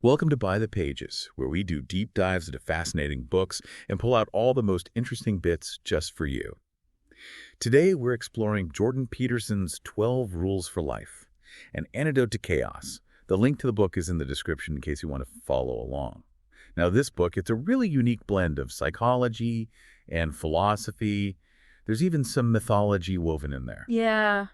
Welcome to By the Pages, where we do deep dives into fascinating books and pull out all the most interesting bits just for you. Today, we're exploring Jordan Peterson's 12 Rules for Life, an antidote to chaos. The link to the book is in the description in case you want to follow along. Now, this book, it's a really unique blend of psychology and philosophy. There's even some mythology woven in there. Yeah,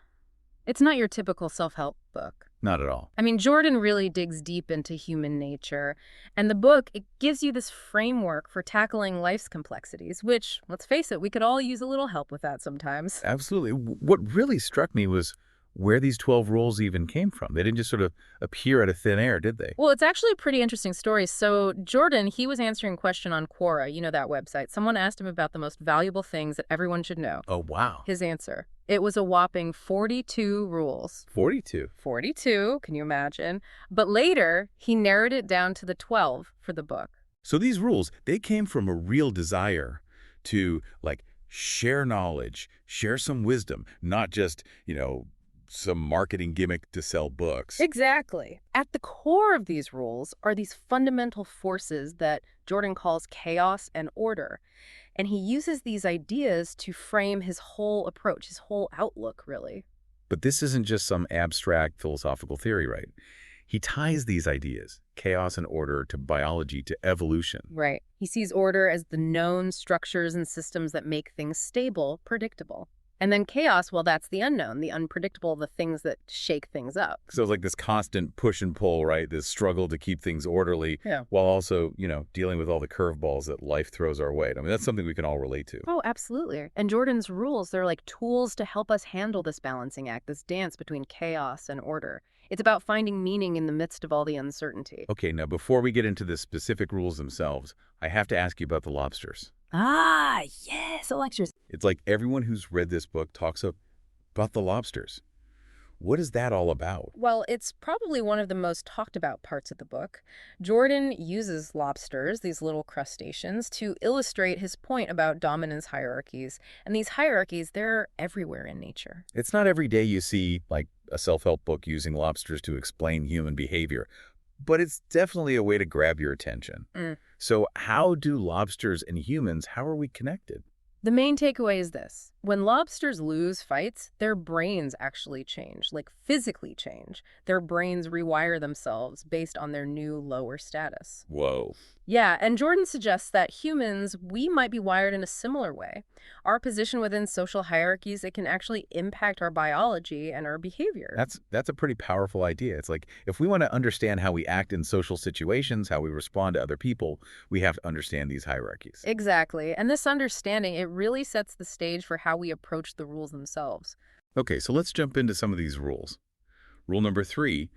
it's not your typical self-help book. Not at all. I mean, Jordan really digs deep into human nature, and the book, it gives you this framework for tackling life's complexities, which, let's face it, we could all use a little help with that sometimes. Absolutely. What really struck me was where these 12 rules even came from. They didn't just sort of appear out of thin air, did they? Well, it's actually a pretty interesting story. So Jordan, he was answering a question on Quora, you know that website. Someone asked him about the most valuable things that everyone should know. Oh, wow. His answer, it was a whopping 42 rules. 42. 42, can you imagine? But later, he narrowed it down to the 12 for the book. So these rules, they came from a real desire to, share knowledge, share some wisdom, not just, some marketing gimmick to sell books. Exactly. At the core of these rules are these fundamental forces that Jordan calls chaos and order. And he uses these ideas to frame his whole approach, his whole outlook, really. But this isn't just some abstract philosophical theory, right? He ties these ideas, chaos and order, to biology, to evolution. Right. He sees order as the known structures and systems that make things stable, predictable. And then chaos, well, that's the unknown, the unpredictable, the things that shake things up. So it's like this constant push and pull, right? This struggle to keep things orderly Yeah. while also, dealing with all the curveballs that life throws our way. I mean, that's something we can all relate to. Oh, absolutely. And Jordan's rules, they're like tools to help us handle this balancing act, this dance between chaos and order. It's about finding meaning in the midst of all the uncertainty. Okay, now before we get into the specific rules themselves, I have to ask you about the lobsters. Ah, yes, Alexis. It's like everyone who's read this book talks about the lobsters. What is that all about? Well, it's probably one of the most talked about parts of the book. Jordan uses lobsters, these little crustaceans, to illustrate his point about dominance hierarchies. And these hierarchies, they're everywhere in nature. It's not every day you see, a self-help book using lobsters to explain human behavior, but it's definitely a way to grab your attention. So how do lobsters and humans, how are we connected? The main takeaway is this. When lobsters lose fights, their brains actually change, like physically change. Their brains rewire themselves based on their new lower status. Whoa. Yeah, and Jordan suggests that humans, we might be wired in a similar way. Our position within social hierarchies, it can actually impact our biology and our behavior. That's a pretty powerful idea. It's like if we want to understand how we act in social situations, how we respond to other people, we have to understand these hierarchies. Exactly. And this understanding, it really sets the stage for how we approach the rules themselves. Okay, so let's jump into some of these rules. Rule number 3,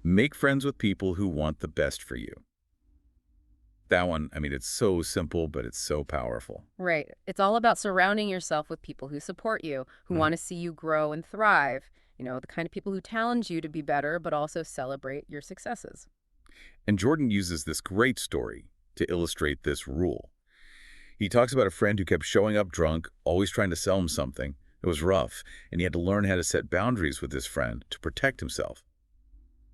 make friends with people who want the best for you. That one, I mean, it's so simple, but it's so powerful. Right. It's all about surrounding yourself with people who support you, who want to see you grow and thrive. The kind of people who challenge you to be better, but also celebrate your successes. And Jordan uses this great story to illustrate this rule. He talks about a friend who kept showing up drunk, always trying to sell him something. It was rough, and he had to learn how to set boundaries with his friend to protect himself.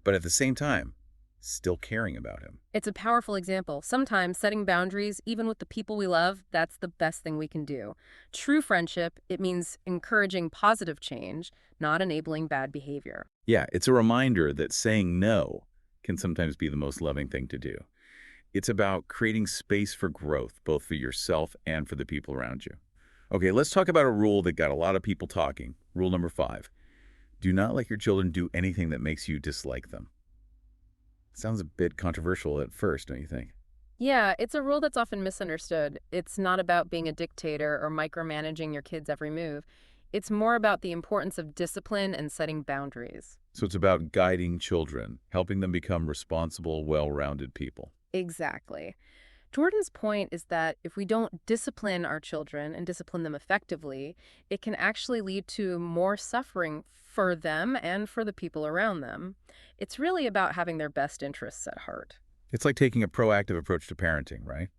But at the same time, still caring about him. It's a powerful example. Sometimes setting boundaries, even with the people we love, that's the best thing we can do. True friendship, it means encouraging positive change, not enabling bad behavior. Yeah, it's a reminder that saying no can sometimes be the most loving thing to do. It's about creating space for growth, both for yourself and for the people around you. Okay, let's talk about a rule that got a lot of people talking. Rule number 5. Do not let your children do anything that makes you dislike them. Sounds a bit controversial at first, don't you think? Yeah, it's a rule that's often misunderstood. It's not about being a dictator or micromanaging your kids' every move. It's more about the importance of discipline and setting boundaries. So it's about guiding children, helping them become responsible, well-rounded people. Exactly. Jordan's point is that if we don't discipline our children and discipline them effectively, it can actually lead to more suffering for them and for the people around them. It's really about having their best interests at heart. It's like taking a proactive approach to parenting, right?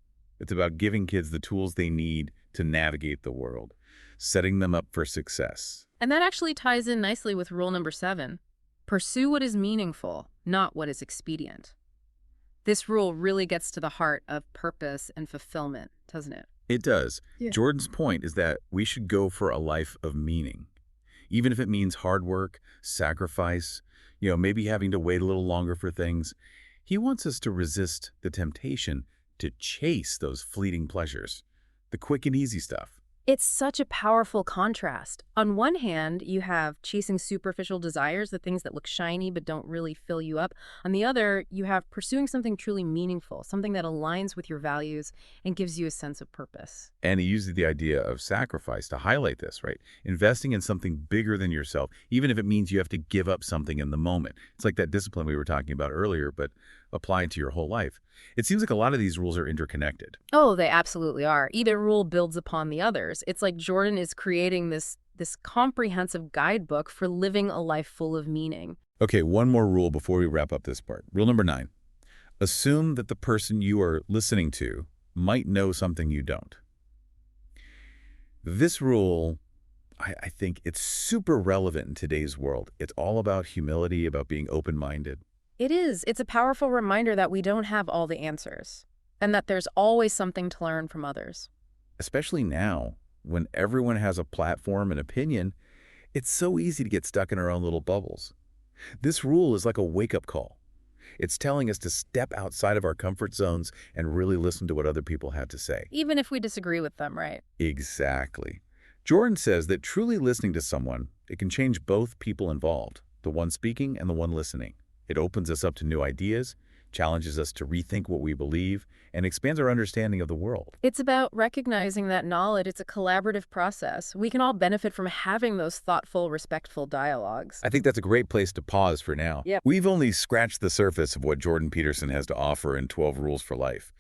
It's about giving kids the tools they need to navigate the world, setting them up for success. And that actually ties in nicely with rule number 7. Pursue what is meaningful, not what is expedient. This rule really gets to the heart of purpose and fulfillment, doesn't it? It does. Yeah. Jordan's point is that we should go for a life of meaning, even if it means hard work, sacrifice, maybe having to wait a little longer for things. He wants us to resist the temptation to chase those fleeting pleasures, the quick and easy stuff. It's such a powerful contrast. On one hand, you have chasing superficial desires, the things that look shiny but don't really fill you up. On the other, you have pursuing something truly meaningful, something that aligns with your values and gives you a sense of purpose. And he uses the idea of sacrifice to highlight this, right? Investing in something bigger than yourself, even if it means you have to give up something in the moment. It's like that discipline we were talking about earlier, but applied to your whole life. It seems like a lot of these rules are interconnected. Oh, they absolutely are. Either rule builds upon the others. It's like Jordan is creating this comprehensive guidebook for living a life full of meaning. Okay, one more rule before we wrap up this part. Rule number 9. Assume that the person you are listening to might know something you don't. This rule, I think it's super relevant in today's world. It's all about humility, about being open-minded. It is. It's a powerful reminder that we don't have all the answers and that there's always something to learn from others. Especially now, when everyone has a platform and opinion, it's so easy to get stuck in our own little bubbles. This rule is like a wake-up call. It's telling us to step outside of our comfort zones and really listen to what other people have to say. Even if we disagree with them, right? Exactly. Jordan says that truly listening to someone, it can change both people involved, the one speaking and the one listening. It opens us up to new ideas, challenges us to rethink what we believe, and expands our understanding of the world. It's about recognizing that knowledge, it's a collaborative process. We can all benefit from having those thoughtful, respectful dialogues. I think that's a great place to pause for now. Yep. We've only scratched the surface of what Jordan Peterson has to offer in 12 Rules for Life.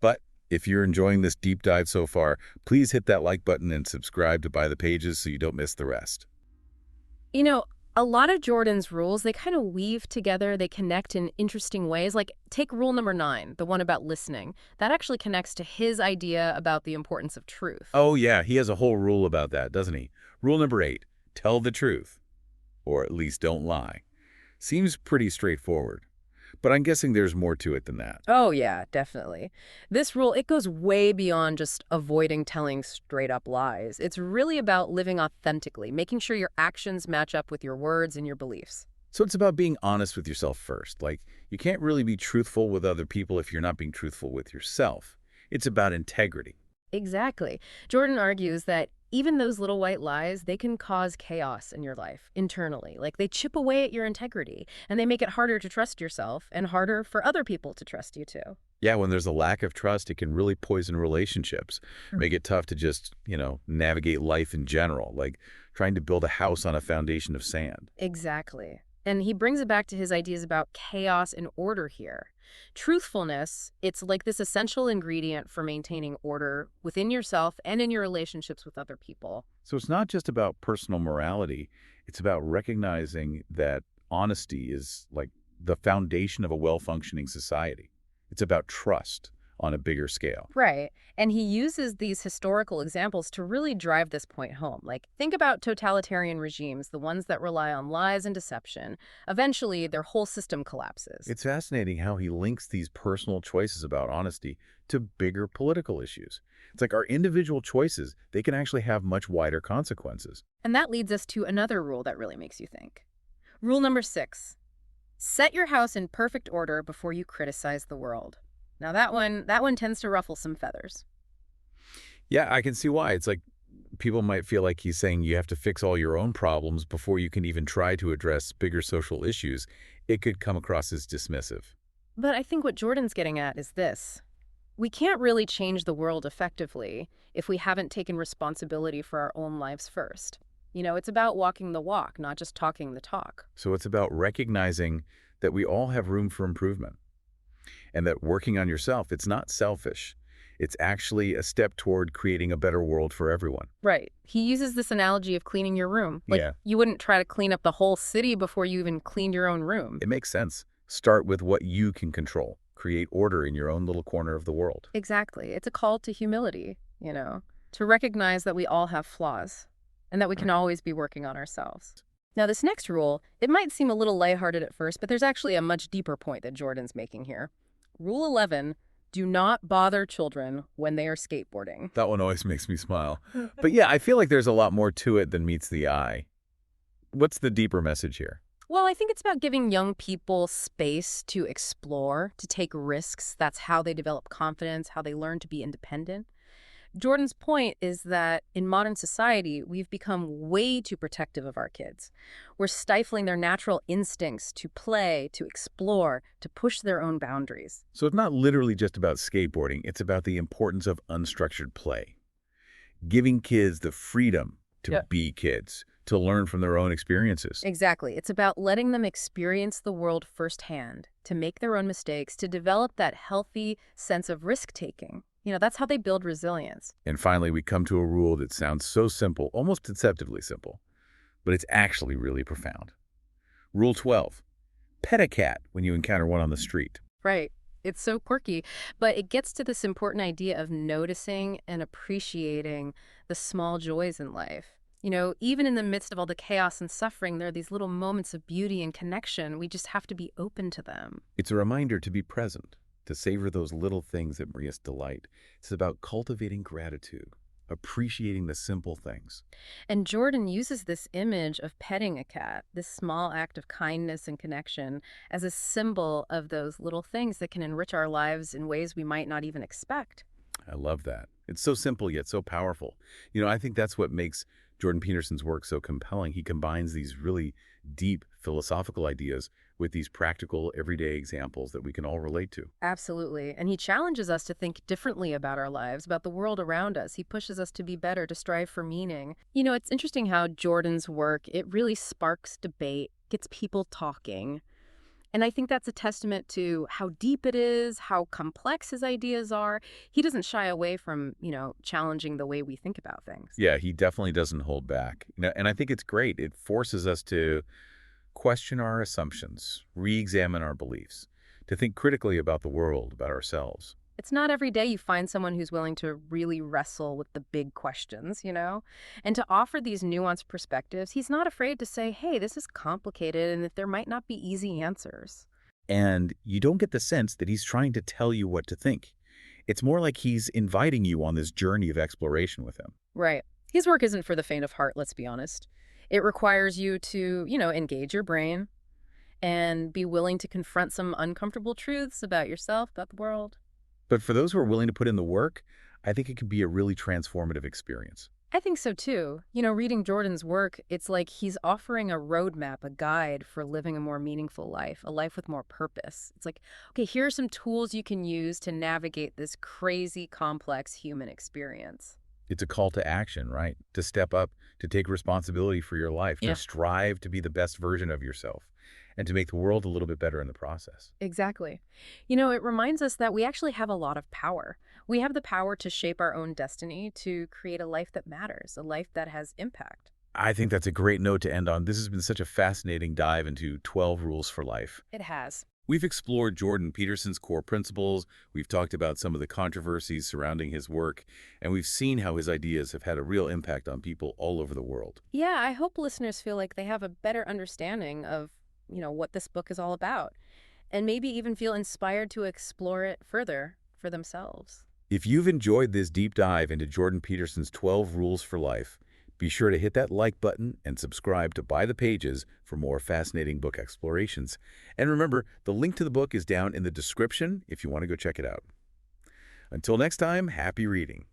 But if you're enjoying this deep dive so far, please hit that like button and subscribe to By the Pages so you don't miss the rest. You know, a lot of Jordan's rules, they kind of weave together, they connect in interesting ways. Like, take rule number 9, the one about listening. That actually connects to his idea about the importance of truth. Oh yeah, he has a whole rule about that, doesn't he? Rule number 8, tell the truth. Or at least don't lie. Seems pretty straightforward. But I'm guessing there's more to it than that. Oh, yeah, definitely. This rule, it goes way beyond just avoiding telling straight-up lies. It's really about living authentically, making sure your actions match up with your words and your beliefs. So it's about being honest with yourself first. Like, you can't really be truthful with other people if you're not being truthful with yourself. It's about integrity. Exactly. Jordan argues that even those little white lies, they can cause chaos in your life internally. Like, they chip away at your integrity, and they make it harder to trust yourself and harder for other people to trust you too. Yeah, when there's a lack of trust, it can really poison relationships, make it tough to just, navigate life in general, like trying to build a house on a foundation of sand. Exactly. And he brings it back to his ideas about chaos and order here. Truthfulness, it's like this essential ingredient for maintaining order within yourself and in your relationships with other people. So it's not just about personal morality. It's about recognizing that honesty is like the foundation of a well-functioning society. It's about trust on a bigger scale. Right. And he uses these historical examples to really drive this point home. Like, think about totalitarian regimes, the ones that rely on lies and deception. Eventually, their whole system collapses. It's fascinating how he links these personal choices about honesty to bigger political issues. It's like our individual choices, they can actually have much wider consequences. And that leads us to another rule that really makes you think. Rule number 6. Set your house in perfect order before you criticize the world. Now that one tends to ruffle some feathers. Yeah, I can see why. It's like people might feel like he's saying you have to fix all your own problems before you can even try to address bigger social issues. It could come across as dismissive. But I think what Jordan's getting at is this. We can't really change the world effectively if we haven't taken responsibility for our own lives first. It's about walking the walk, not just talking the talk. So it's about recognizing that we all have room for improvement. And that working on yourself, it's not selfish. It's actually a step toward creating a better world for everyone. Right. He uses this analogy of cleaning your room. Like, Yeah. you wouldn't try to clean up the whole city before you even cleaned your own room. It makes sense. Start with what you can control. Create order in your own little corner of the world. Exactly. It's a call to humility, to recognize that we all have flaws and that we can always be working on ourselves. Now, this next rule, it might seem a little lighthearted at first, but there's actually a much deeper point that Jordan's making here. Rule 11, do not bother children when they are skateboarding. That one always makes me smile. But yeah, I feel like there's a lot more to it than meets the eye. What's the deeper message here? Well, I think it's about giving young people space to explore, to take risks. That's how they develop confidence, how they learn to be independent. Jordan's point is that in modern society, we've become way too protective of our kids. We're stifling their natural instincts to play, to explore, to push their own boundaries. So it's not literally just about skateboarding. It's about the importance of unstructured play. Giving kids the freedom to be kids, to learn from their own experiences. Exactly. It's about letting them experience the world firsthand, to make their own mistakes, to develop that healthy sense of risk-taking. That's how they build resilience. And finally, we come to a rule that sounds so simple, almost deceptively simple, but it's actually really profound. Rule 12, pet a cat when you encounter one on the street. Right. It's so quirky, but it gets to this important idea of noticing and appreciating the small joys in life. Even in the midst of all the chaos and suffering, there are these little moments of beauty and connection. We just have to be open to them. It's a reminder to be present, to savor those little things that bring us delight. It's about cultivating gratitude, appreciating the simple things. And Jordan uses this image of petting a cat, this small act of kindness and connection, as a symbol of those little things that can enrich our lives in ways we might not even expect. I love that. It's so simple yet so powerful. I think that's what makes Jordan Peterson's work so compelling. He combines these really deep philosophical ideas with these practical, everyday examples that we can all relate to. Absolutely. And he challenges us to think differently about our lives, about the world around us. He pushes us to be better, to strive for meaning. It's interesting how Jordan's work, it really sparks debate, gets people talking. And I think that's a testament to how deep it is, how complex his ideas are. He doesn't shy away from, challenging the way we think about things. Yeah, he definitely doesn't hold back. And I think it's great. It forces us to question our assumptions, re-examine our beliefs, to think critically about the world, about ourselves. It's not every day you find someone who's willing to really wrestle with the big questions, And to offer these nuanced perspectives, he's not afraid to say, hey, this is complicated and that there might not be easy answers. And you don't get the sense that he's trying to tell you what to think. It's more like he's inviting you on this journey of exploration with him. Right. His work isn't for the faint of heart, let's be honest. It requires you to, engage your brain and be willing to confront some uncomfortable truths about yourself, about the world. But for those who are willing to put in the work, I think it can be a really transformative experience. I think so too. Reading Jordan's work, it's like he's offering a roadmap, a guide for living a more meaningful life, a life with more purpose. It's like, okay, here are some tools you can use to navigate this crazy, complex human experience. It's a call to action, right? To step up, to take responsibility for your life, to strive to be the best version of yourself, and to make the world a little bit better in the process. Exactly. It reminds us that we actually have a lot of power. We have the power to shape our own destiny, to create a life that matters, a life that has impact. I think that's a great note to end on. This has been such a fascinating dive into 12 rules for life. It has. We've explored Jordan Peterson's core principles, we've talked about some of the controversies surrounding his work, and we've seen how his ideas have had a real impact on people all over the world. Yeah, I hope listeners feel like they have a better understanding of, what this book is all about, and maybe even feel inspired to explore it further for themselves. If you've enjoyed this deep dive into Jordan Peterson's 12 Rules for Life, be sure to hit that like button and subscribe to By the Pages for more fascinating book explorations. And remember, the link to the book is down in the description if you want to go check it out. Until next time, happy reading.